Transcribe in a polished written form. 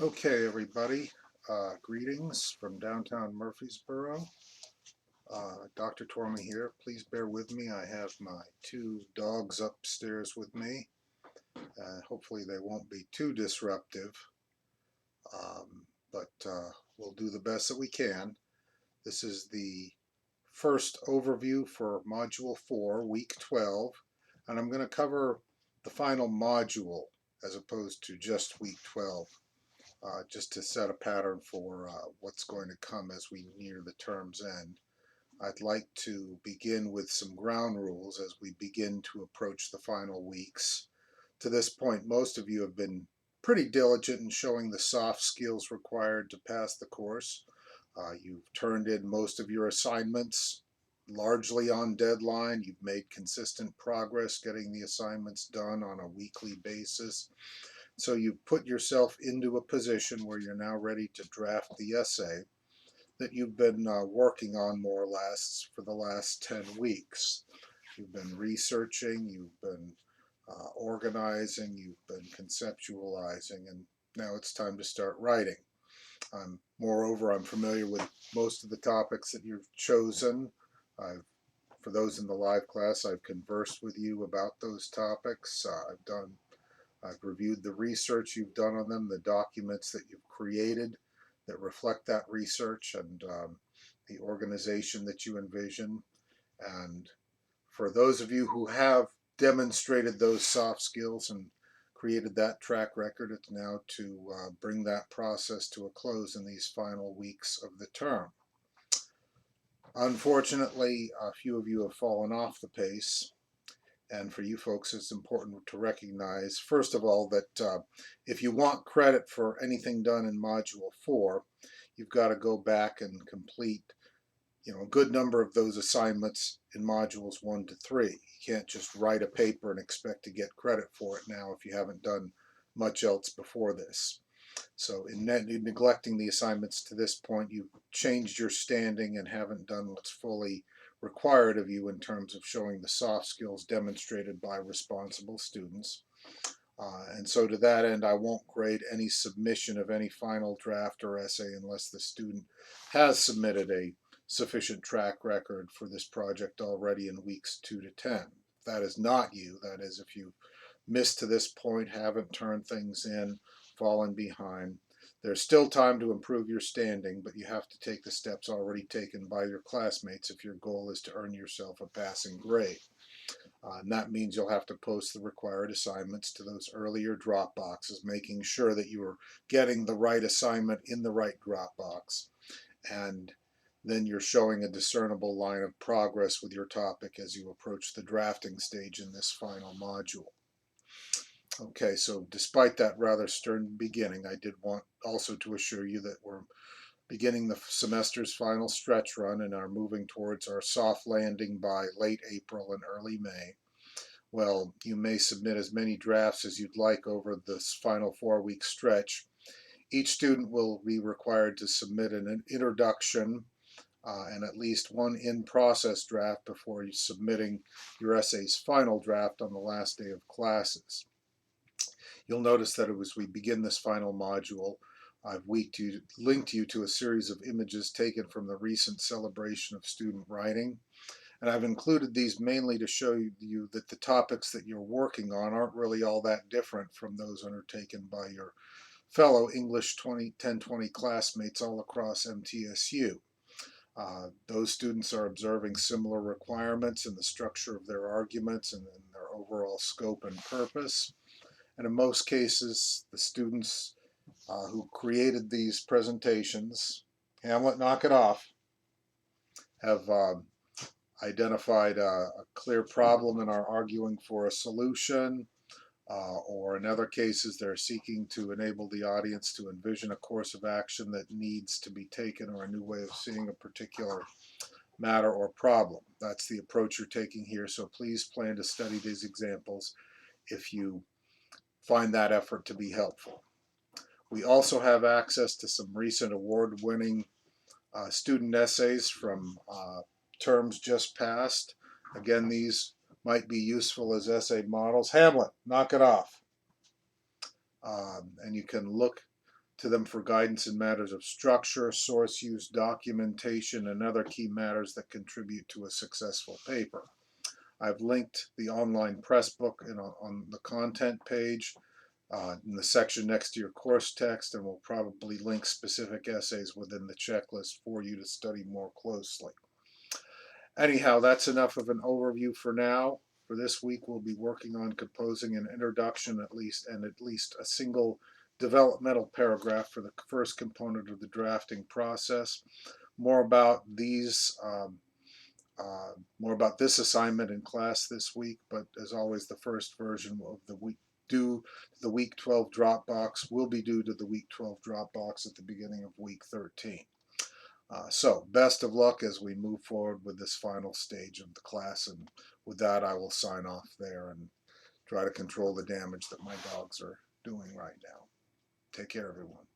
Okay, everybody. Greetings from downtown Murfreesboro. Dr. Torley here. Please bear with me. I have my two dogs upstairs with me. Hopefully they won't be too disruptive, but we'll do the best that we can. This is the first overview for Module 4, Week 12, and I'm going to cover the final module as opposed to just Week 12. Just to set a pattern for what's going to come as we near the term's end. I'd like to begin with some ground rules as we begin to approach the final weeks. To this point, most of you have been pretty diligent in showing the soft skills required to pass the course. You've turned in most of your assignments largely on deadline. You've made consistent progress getting the assignments done on a weekly basis. So you put yourself into a position where you're now ready to draft the essay that you've been working on more or less for the last 10 weeks. You've been researching, you've been organizing, you've been conceptualizing, and now it's time to start writing. Moreover, I'm familiar with most of the topics that you've chosen. For those in the live class, I've conversed with you about those topics. I've reviewed the research you've done on them, the documents that you've created that reflect that research, and the organization that you envision. And for those of you who have demonstrated those soft skills and created that track record, it's now to bring that process to a close in these final weeks of the term. Unfortunately, a few of you have fallen off the pace. And for you folks, it's important to recognize, first of all, that if you want credit for anything done in Module 4, you've got to go back and complete a good number of those assignments in Modules 1 to 3. You can't just write a paper and expect to get credit for it now if you haven't done much else before this. So in neglecting the assignments to this point, you've changed your standing and haven't done what's fully required of you in terms of showing the soft skills demonstrated by responsible students. And so to that end, I won't grade any submission of any final draft or essay unless the student has submitted a sufficient track record for this project already in weeks 2 to 10. If that is not you, that is if you missed to this point, haven't turned things in, fallen behind, there's still time to improve your standing, but you have to take the steps already taken by your classmates if your goal is to earn yourself a passing grade. And that means you'll have to post the required assignments to those earlier drop boxes, making sure that you are getting the right assignment in the right drop box. And then you're showing a discernible line of progress with your topic as you approach the drafting stage in this final module. Okay, so despite that rather stern beginning, I did want also to assure you that we're beginning the semester's final stretch run and are moving towards our soft landing by late April and early May. Well, you may submit as many drafts as you'd like over this final 4-week stretch. Each student will be required to submit an introduction and at least one in-process draft before submitting your essay's final draft on the last day of classes. You'll notice that as we begin this final module, I've linked you to a series of images taken from the recent celebration of student writing. And I've included these mainly to show you that the topics that you're working on aren't really all that different from those undertaken by your fellow English 1020 classmates all across MTSU. Those students are observing similar requirements in the structure of their arguments and in their overall scope and purpose. And in most cases, the students who created these presentations, Hamlet, knock it off, have identified a clear problem and are arguing for a solution, or in other cases, they're seeking to enable the audience to envision a course of action that needs to be taken or a new way of seeing a particular matter or problem. That's the approach you're taking here, so please plan to study these examples if you find that effort to be helpful. We also have access to some recent award-winning student essays from terms just passed. Again, these might be useful as essay models. Hamlet, knock it off. And you can look to them for guidance in matters of structure, source use, documentation, and other key matters that contribute to a successful paper. I've linked the online press book on the content page in the section next to your course text, and we'll probably link specific essays within the checklist for you to study more closely. Anyhow, that's enough of an overview for now. For this week, we'll be working on composing an introduction at least a single developmental paragraph for the first component of the drafting process. More about more about this assignment in class this week, but as always, the first version of the week due to the week 12 Dropbox will be due to the week 12 Dropbox at the beginning of week 13. So best of luck as we move forward with this final stage of the class, and with that I will sign off there and try to control the damage that my dogs are doing right now. Take care, everyone.